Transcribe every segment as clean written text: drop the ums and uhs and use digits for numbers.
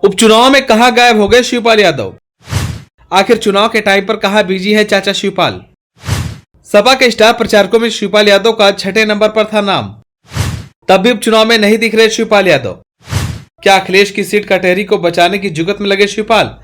उपचुनाव में कहां गायब हो गए शिवपाल यादव? आखिर चुनाव के टाइम पर कहां बिजी है चाचा शिवपाल? सपा के स्टार प्रचारकों में शिवपाल यादव का 6 नंबर पर था नाम, तब भी उपचुनाव में नहीं दिख रहे शिवपाल यादव। क्या अखिलेश की सीट कटहरी को बचाने की जुगत में लगे शिवपाल?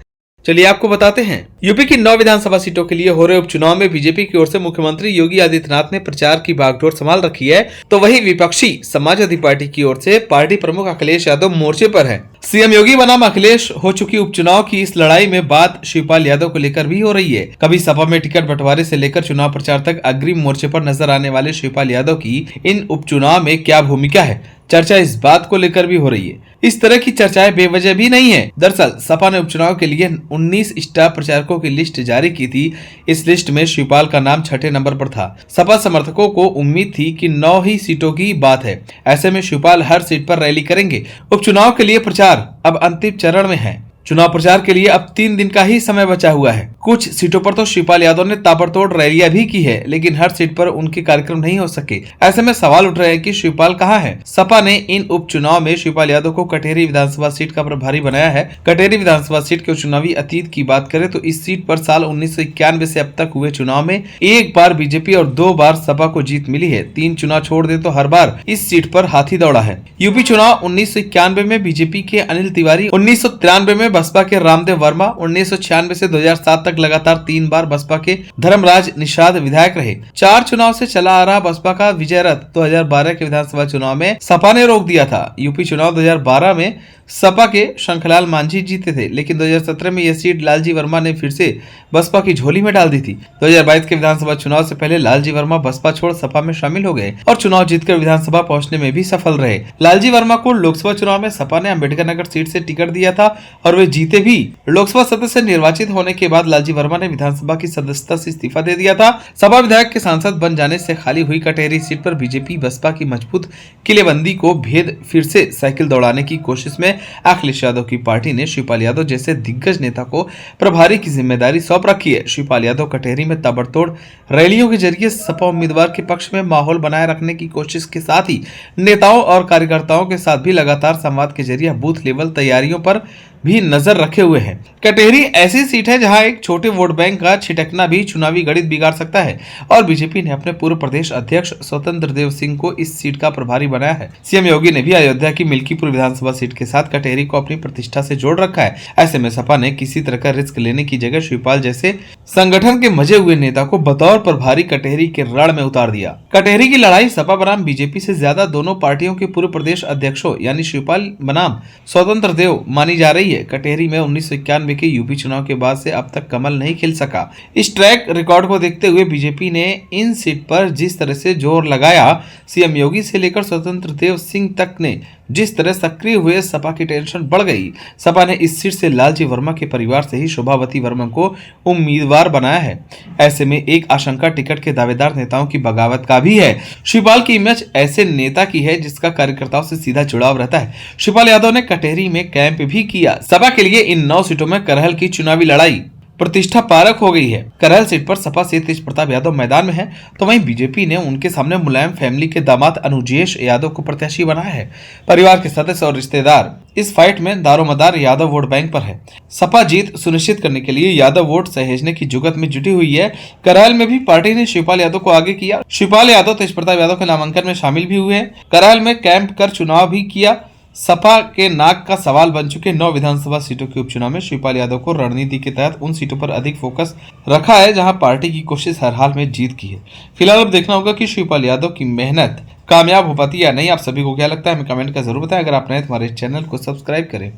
चलिए आपको बताते हैं। यूपी की 9 विधानसभा सीटों के लिए हो रहे उपचुनाव में बीजेपी की ओर से मुख्यमंत्री योगी आदित्यनाथ ने प्रचार की बागडोर संभाल रखी है, तो वही विपक्षी समाजवादी पार्टी की ओर से पार्टी प्रमुख अखिलेश यादव मोर्चे पर है। सीएम योगी बनाम अखिलेश हो चुकी उपचुनाव की इस लड़ाई में बात शिवपाल यादव को लेकर भी हो रही है। कभी सपा में टिकट बंटवारे से लेकर चुनाव प्रचार तक अग्रिम मोर्चे पर नजर आने वाले शिवपाल यादव की इन उपचुनाव में क्या भूमिका है, चर्चा इस बात को लेकर भी हो रही है। इस तरह की चर्चाएं बेवजह भी नहीं है। दरअसल सपा ने उपचुनाव के लिए 19 स्टार प्रचारकों की लिस्ट जारी की थी। इस लिस्ट में शिवपाल का नाम 6 नंबर पर था। सपा समर्थकों को उम्मीद थी कि 9 ही सीटों की बात है, ऐसे में शिवपाल हर सीट पर रैली करेंगे। उपचुनाव के लिए प्रचार अब अंतिम चरण में है। चुनाव प्रचार के लिए अब 3 दिन का ही समय बचा हुआ है। कुछ सीटों पर तो शिवपाल यादव ने ताबड़तोड़ रैलियां भी की है, लेकिन हर सीट पर उनके कार्यक्रम नहीं हो सके। ऐसे में सवाल उठ रहे हैं कि शिवपाल कहां है। सपा ने इन उपचुनाव में शिवपाल यादव को कटहरी विधानसभा सीट का प्रभारी बनाया है। कटहरी विधानसभा सीट के चुनावी अतीत की बात करें तो इस सीट पर साल 1991 से अब तक हुए चुनाव में एक बार बीजेपी और 2 बार सपा को जीत मिली है। 3 चुनाव छोड़ दे तो हर बार इस सीट पर हाथी दौड़ा है। यूपी चुनाव 1991 में बीजेपी के अनिल तिवारी, 1993 में बसपा के रामदेव वर्मा, 1996 से 2007 तक लगातार 3 बार बसपा के धर्मराज निषाद विधायक रहे। 4 चुनाव से चला आ रहा बसपा का विजय रथ 2012 के विधानसभा चुनाव में सपा ने रोक दिया था। यूपी चुनाव 2012 में सपा के शंखलाल मांझी जीते थे, लेकिन 2017 में यह सीट लालजी वर्मा ने फिर से बसपा की झोली में डाल दी थी। 2022 के विधानसभा चुनाव से पहले लालजी वर्मा बसपा छोड़ सपा में शामिल हो गए और चुनाव जीतकर विधानसभा पहुंचने में भी सफल रहे। लालजी वर्मा को लोकसभा चुनाव में सपा ने अम्बेडकर नगर सीट से टिकट दिया था और वे जीते भी। लोकसभा सदस्य निर्वाचित होने के बाद लालजी वर्मा ने विधानसभा की सदस्यता से इस्तीफा दे दिया था। सपा विधायक के सांसद बन जाने से खाली हुई कटहरी सीट पर बीजेपी बसपा की मजबूत किलेबंदी को भेद फिर से साइकिल दौड़ाने की कोशिश में अखिलेश यादव की पार्टी ने शिवपाल यादव जैसे दिग्गज नेता को प्रभारी की जिम्मेदारी सौंप रखी है। शिवपाल यादव कटहरी में ताबड़तोड़ रैलियों के जरिए सपा उम्मीदवार के पक्ष में माहौल बनाए रखने की कोशिश के साथ ही नेताओं और कार्यकर्ताओं के साथ भी लगातार संवाद के जरिए बूथ लेवल तैयारियों पर भी नजर रखे हुए हैं। कटहरी ऐसी सीट है जहां एक छोटे वोट बैंक का छिटकना भी चुनावी गणित बिगाड़ सकता है और बीजेपी ने अपने पूर्व प्रदेश अध्यक्ष स्वतंत्र देव सिंह को इस सीट का प्रभारी बनाया है। सीएम योगी ने भी अयोध्या की मिल्कीपुर विधानसभा सीट के साथ कटहरी को अपनी प्रतिष्ठा से जोड़ रखा है। ऐसे में सपा ने किसी तरह का रिस्क लेने की जगह शिवपाल जैसे संगठन के मजे हुए नेता को बतौर प्रभारी कटहरी के रण में उतार दिया। कटहरी की लड़ाई सपा बनाम बीजेपी से ज्यादा दोनों पार्टियों के पूर्व प्रदेश अध्यक्षों यानी शिवपाल बनाम स्वतंत्र देव मानी जा रही है। कटहरी में 1991 के यूपी चुनाव के बाद से अब तक कमल नहीं खिल सका। इस ट्रैक रिकॉर्ड को देखते हुए बीजेपी ने इन सीट पर जिस तरह से जोर लगाया, सीएम योगी से लेकर स्वतंत्र देव सिंह तक ने जिस तरह सक्रिय हुए, सपा की टेंशन बढ़ गई। सपा ने इस सीट से लालजी वर्मा के परिवार से ही शोभावती वर्मा को उम्मीदवार बनाया है। ऐसे में एक आशंका टिकट के दावेदार नेताओं की बगावत का भी है। शिवपाल की इमेज ऐसे नेता की है जिसका कार्यकर्ताओं से सीधा जुड़ाव रहता है। शिवपाल यादव ने कटहरी में कैंप भी किया। सपा के लिए इन 9 सीटों में करहल की चुनावी लड़ाई प्रतिष्ठा पारक हो गई है। करहल सीट पर सपा से तेज प्रताप यादव मैदान में है, तो वहीं बीजेपी ने उनके सामने मुलायम फैमिली के दामाद अनुजेश यादव को प्रत्याशी बनाया है। परिवार के सदस्य और रिश्तेदार इस फाइट में दारोमदार यादव वोट बैंक पर है। सपा जीत सुनिश्चित करने के लिए यादव वोट सहेजने की जुगत में जुटी हुई है। करहल में भी पार्टी ने शिवपाल यादव को आगे किया। शिवपाल यादव तेज प्रताप यादव के नामांकन में शामिल भी हुए। करहल में कैंप कर चुनाव भी किया। सपा के नाक का सवाल बन चुके 9 विधानसभा सीटों के उपचुनाव में शिवपाल यादव को रणनीति के तहत उन सीटों पर अधिक फोकस रखा है जहां पार्टी की कोशिश हर हाल में जीत की है। फिलहाल अब देखना होगा कि शिवपाल यादव की मेहनत कामयाब हो पाती है या नहीं। आप सभी को क्या लगता है हमें कमेंट कर जरूर बताएं। अगर आप नए तो हमारे चैनल को सब्सक्राइब करें।